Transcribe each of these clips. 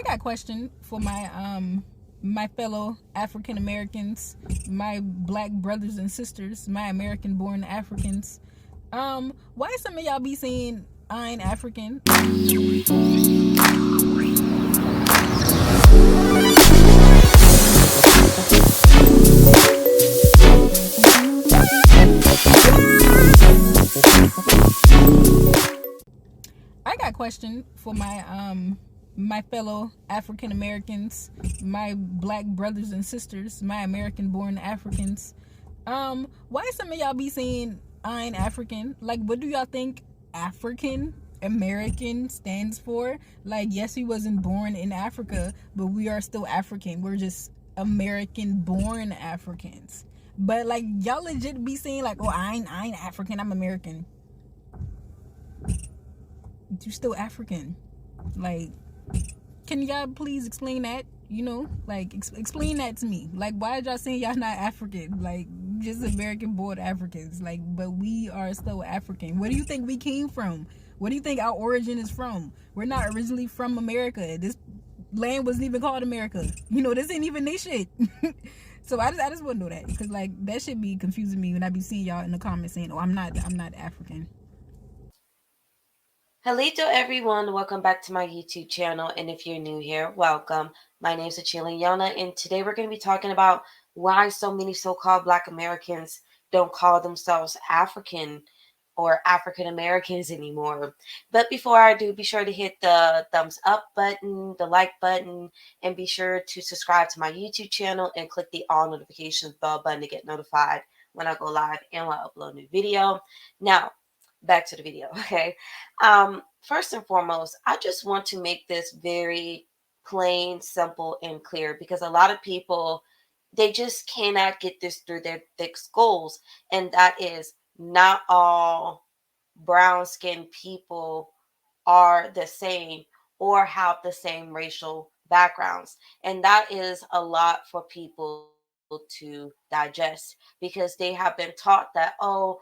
got a question for my fellow African Americans, my black brothers and sisters, my American born Africans. Why some of y'all be saying I ain't African? I got a question for my fellow African Americans, my black brothers and sisters, my American born Africans. Why some of y'all be saying I ain't African? Like, what do y'all think African American stands for? Like, yes, we wasn't born in Africa, but we are still African. We're just American born Africans. But like, y'all legit be saying like, oh, I ain't African, I'm American. You still African. Like, can y'all please explain that? Like, explain that to me. Like, why y'all saying y'all not African? Like, just American born Africans. Like, but we are still African. Where do you think we came from? What do you think our origin is from? We're not originally from America. This land wasn't even called America. This ain't even they shit. So I just want to know that, because like that should be confusing me when I be seeing y'all in the comments saying, "Oh, I'm not African." Hello everyone, welcome back to my YouTube channel, and if you're new here, welcome. My name is Yona, and today we're going to be talking about why so many so-called Black Americans don't call themselves African or African Americans anymore. But before I do, be sure to hit the thumbs up button, the like button, and be sure to subscribe to my YouTube channel and click the all notifications bell button to get notified when I go live and when I upload a new video. Now, back to the video, okay? First and foremost, I just want to make this very plain, simple, and clear, because a lot of people, they just cannot get this through their thick skulls, and that is not all brown skinned people are the same or have the same racial backgrounds. And that is a lot for people to digest, because they have been taught that, oh,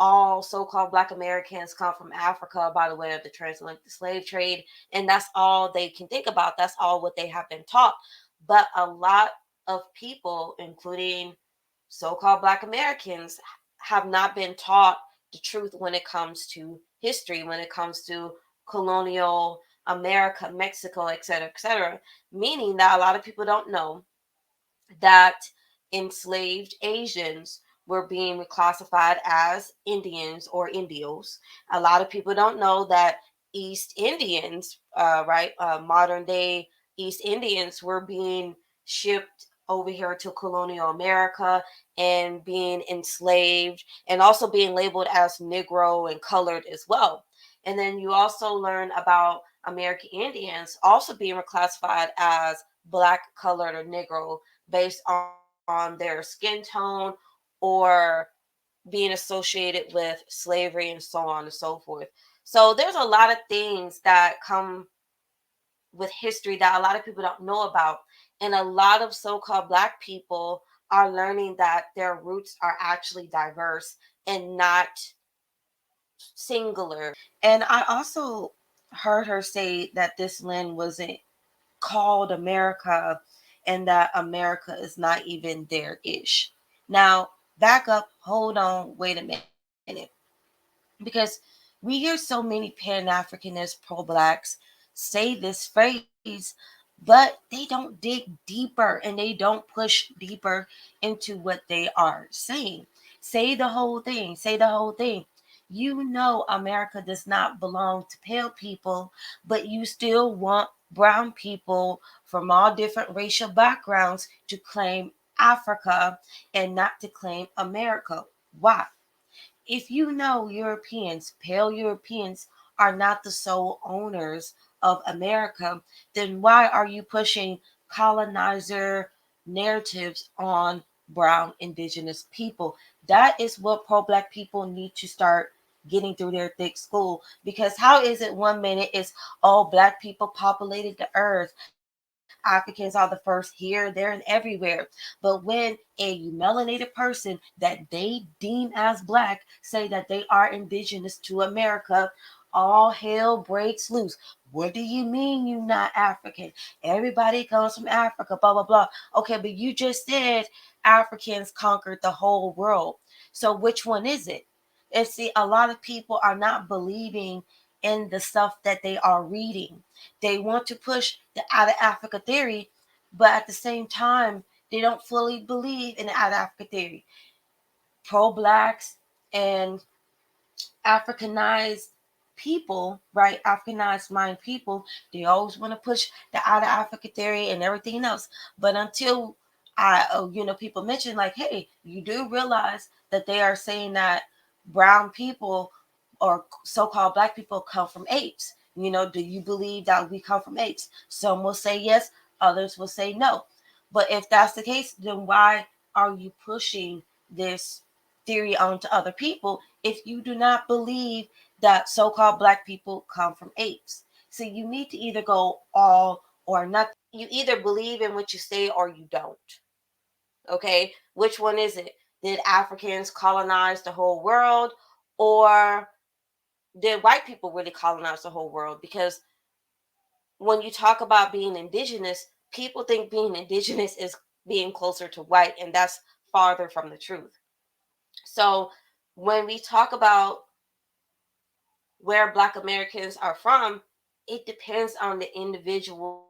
all so-called Black Americans come from Africa by the way of the transatlantic slave trade, and that's all they can think about. That's all what they have been taught. But a lot of people, including so-called Black Americans, have not been taught the truth when it comes to history, when it comes to colonial America, Mexico, etc., etc. Meaning that a lot of people don't know that enslaved Asians were being reclassified as Indians or Indios. A lot of people don't know that East Indians, modern day East Indians, were being shipped over here to colonial America and being enslaved, and also being labeled as Negro and colored as well. And then you also learn about American Indians also being reclassified as Black, colored, or Negro based on their skin tone or being associated with slavery and so on and so forth. So there's a lot of things that come with history that a lot of people don't know about. And a lot of so-called Black people are learning that their roots are actually diverse and not singular. And I also heard her say that this land wasn't called America and that America is not even their ish. Now, back up, hold on, wait a minute. Because we hear so many Pan Africanists, pro Blacks say this phrase, but they don't dig deeper and they don't push deeper into what they are saying. Say the whole thing, say the whole thing. You know, America does not belong to pale people, but you still want brown people from all different racial backgrounds to claim Africa and not to claim America. Why? If you know Europeans, pale Europeans, are not the sole owners of America, then why are you pushing colonizer narratives on brown indigenous people? That is what pro Black people need to start getting through their thick skull. Because how is it one minute it's all Black people populated the earth, Africans are the first here, there, and everywhere. But when a melanated person that they deem as Black say that they are indigenous to America, all hell breaks loose. What do you mean you not African? Everybody comes from Africa, blah, blah, blah. Okay, but you just said Africans conquered the whole world. So which one is it? And see, a lot of people are not believing in the stuff that they are reading. They want to push the out of Africa theory, but at the same time, they don't fully believe in the out of Africa theory. Pro-blacks and Africanized people, right? Africanized mind people, they always want to push the out of Africa theory and everything else. But until people mention like, hey, you do realize that they are saying that brown people or so-called black people come from apes. Do you believe that we come from apes? Some will say yes, others will say no. But if that's the case, then why are you pushing this theory onto other people if you do not believe that so-called black people come from apes? So you need to either go all or nothing. You either believe in what you say or you don't. Okay, which one is it? Did Africans colonize the whole world, or did white people really colonize the whole world? Because when you talk about being indigenous, people think being indigenous is being closer to white, and that's farther from the truth. So when we talk about where Black Americans are from, it depends on the individual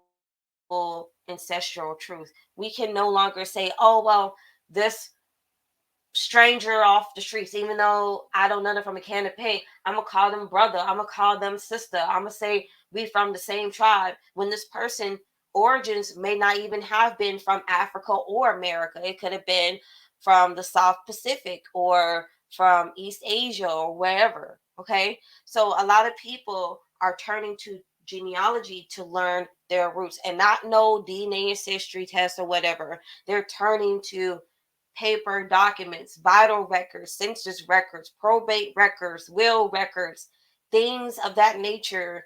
ancestral truth. We can no longer say, oh, well, this stranger off the streets, even though I don't know them from a can of paint, I'm going to call them brother. I'm going to call them sister. I'm going to say we from the same tribe, when this person origins may not even have been from Africa or America. It could have been from the South Pacific or from East Asia or wherever. Okay. So a lot of people are turning to genealogy to learn their roots and not no DNA ancestry test or whatever. They're turning to paper documents, vital records, census records, probate records, will records, things of that nature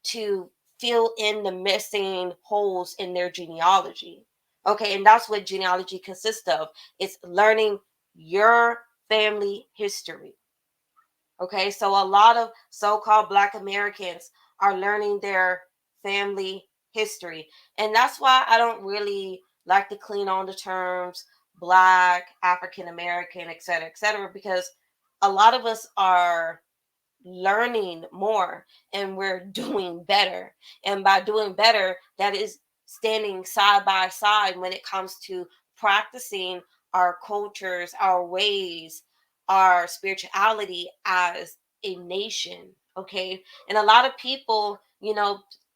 to fill in the missing holes in their genealogy. Okay, and that's what genealogy consists of. It's learning your family history. Okay, so a lot of so-called Black Americans are learning their family history. And that's why I don't really like to clean on the terms Black, African American, et cetera, because a lot of us are learning more and we're doing better. And by doing better, that is standing side by side when it comes to practicing our cultures, our ways, our spirituality as a nation. Okay. And a lot of people,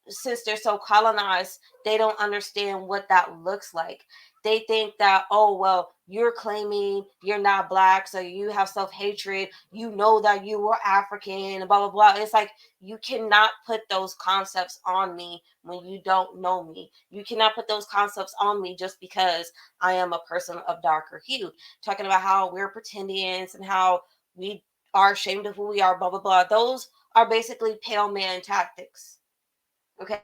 since they're so colonized, they don't understand what that looks like. They think that, oh, well, you're claiming you're not Black, so you have self-hatred. You know that you were African, blah, blah, blah. It's like, you cannot put those concepts on me when you don't know me. You cannot put those concepts on me just because I am a person of darker hue. Talking about how we're pretendians and how we are ashamed of who we are, blah, blah, blah. Those are basically pale man tactics. Okay.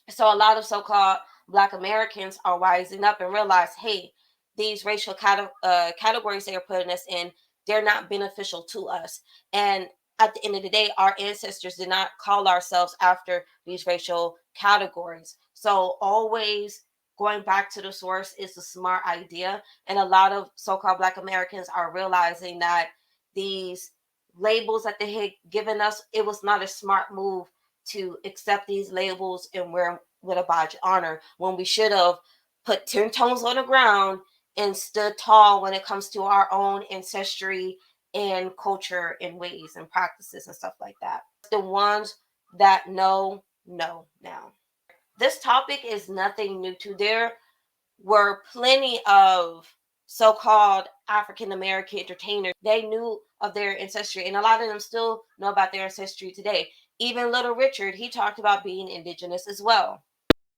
So a lot of so-called Black Americans are rising up and realize, hey, these racial categories they are putting us in, they're not beneficial to us. And at the end of the day, our ancestors did not call ourselves after these racial categories. So always going back to the source is a smart idea. And a lot of so-called Black Americans are realizing that these labels that they had given us, it was not a smart move to accept these labels and wear them with a badge of honor, when we should have put 10 toes on the ground and stood tall when it comes to our own ancestry and culture and ways and practices and stuff like that. The ones that know now. This topic is nothing new to. There were plenty of so-called African American entertainers. They knew of their ancestry, and a lot of them still know about their ancestry today. Even Little Richard, he talked about being indigenous as well.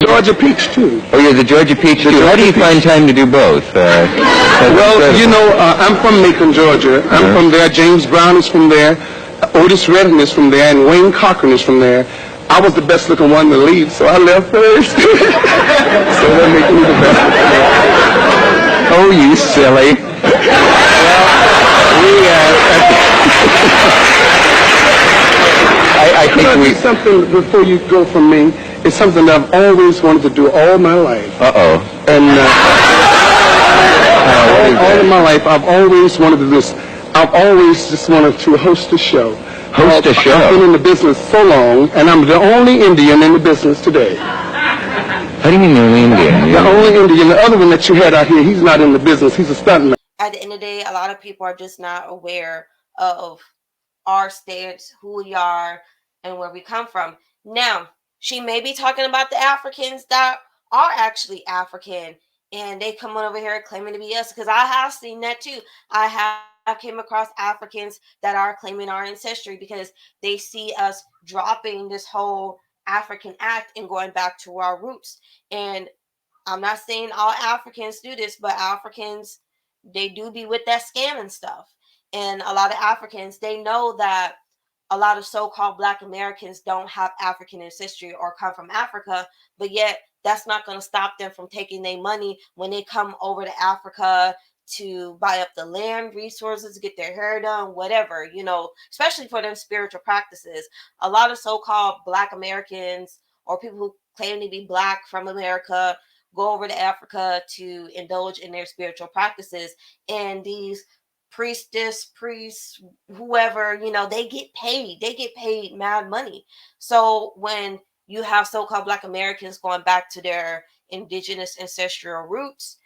Georgia Peach, too. Oh, you're the Georgia Peach, too. How do you find time to do both? Well, I'm from Macon, Georgia. I'm from there. James Brown is from there. Otis Redding is from there. And Wayne Cochran is from there. I was the best looking one to leave, so I left first. So that makes me the best. Oh, you silly. I Can I think do something before you go from me? It's something that I've always wanted to do all my life. Uh-oh. And What is all of that? my life, I've always wanted to do this. I've always just wanted to host a show. Host a show? I've been in the business so long, and I'm the only Indian in the business today. How do you mean the only Indian? The only Indian. The other one that you had out here, he's not in the business. He's a stuntman. At the end of the day, a lot of people are just not aware of our stance, who we are, and where we come from. Now, she may be talking about the Africans that are actually African, and they come on over here claiming to be us, because I have seen that too. I have came across Africans that are claiming our ancestry because they see us dropping this whole African act and going back to our roots. And I'm not saying all Africans do this, but Africans, they do be with that scamming stuff. And a lot of Africans, they know that a lot of so-called Black Americans don't have African ancestry or come from Africa, but yet that's not going to stop them from taking their money when they come over to Africa to buy up the land, resources, get their hair done, whatever, especially for them spiritual practices. A lot of so-called Black Americans or people who claim to be Black from America go over to Africa to indulge in their spiritual practices. And these priests, whoever, they get paid. They get paid mad money. So when you have so-called Black Americans going back to their indigenous ancestral roots,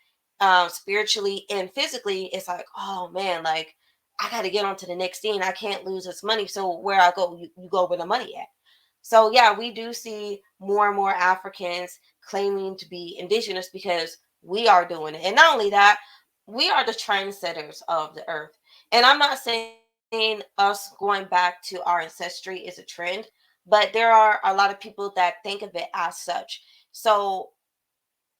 spiritually and physically, it's like, oh man, like I got to get on to the next thing. I can't lose this money. So where I go, you go where the money at. So yeah, we do see more and more Africans claiming to be indigenous because we are doing it. And not only that, we are the trendsetters of the earth. And I'm not saying us going back to our ancestry is a trend, but there are a lot of people that think of it as such. So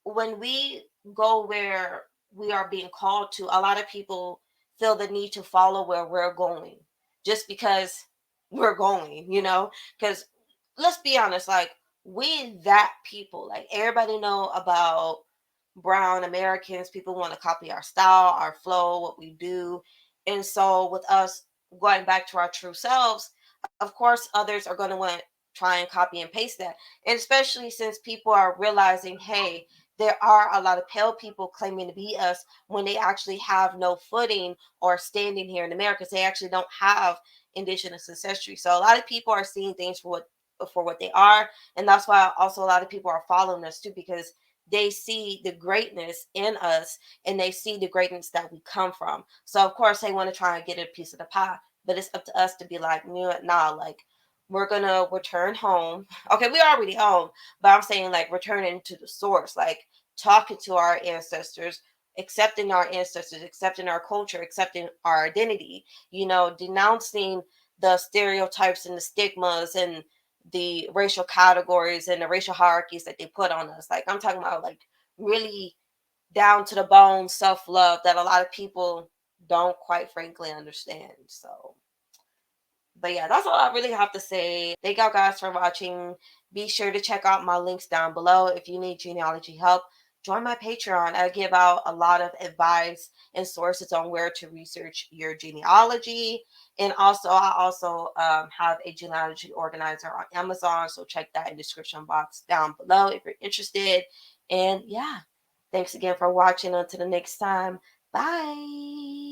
when we go where we are being called to, a lot of people feel the need to follow where we're going just because we're going, because let's be honest, like we that people, like everybody know about brown Americans. People want to copy our style, our flow, what we do. And so with us going back to our true selves, of course others are going to want to try and copy and paste that. And especially since people are realizing, hey, there are a lot of pale people claiming to be us when they actually have no footing or standing here in America. They actually don't have indigenous ancestry. So a lot of people are seeing things for what they are, and that's why also a lot of people are following us too, because they see the greatness in us and they see the greatness that we come from. So of course they want to try and get a piece of the pie, but it's up to us to be like, nah, like we're gonna return home. Okay, we're already home, but I'm saying like returning to the source, like talking to our ancestors, accepting our culture, accepting our identity, denouncing the stereotypes and the stigmas and the racial categories and the racial hierarchies that they put on us. Like I'm talking about like really down to the bone self-love that a lot of people don't quite frankly understand. So but yeah, that's all I really have to say. Thank y'all guys for watching. Be sure to check out my links down below. If you need genealogy help, join my Patreon. I give out a lot of advice and sources on where to research your genealogy. And also, I also have a genealogy organizer on Amazon. So check that in the description box down below if you're interested. And yeah, thanks again for watching. Until the next time. Bye.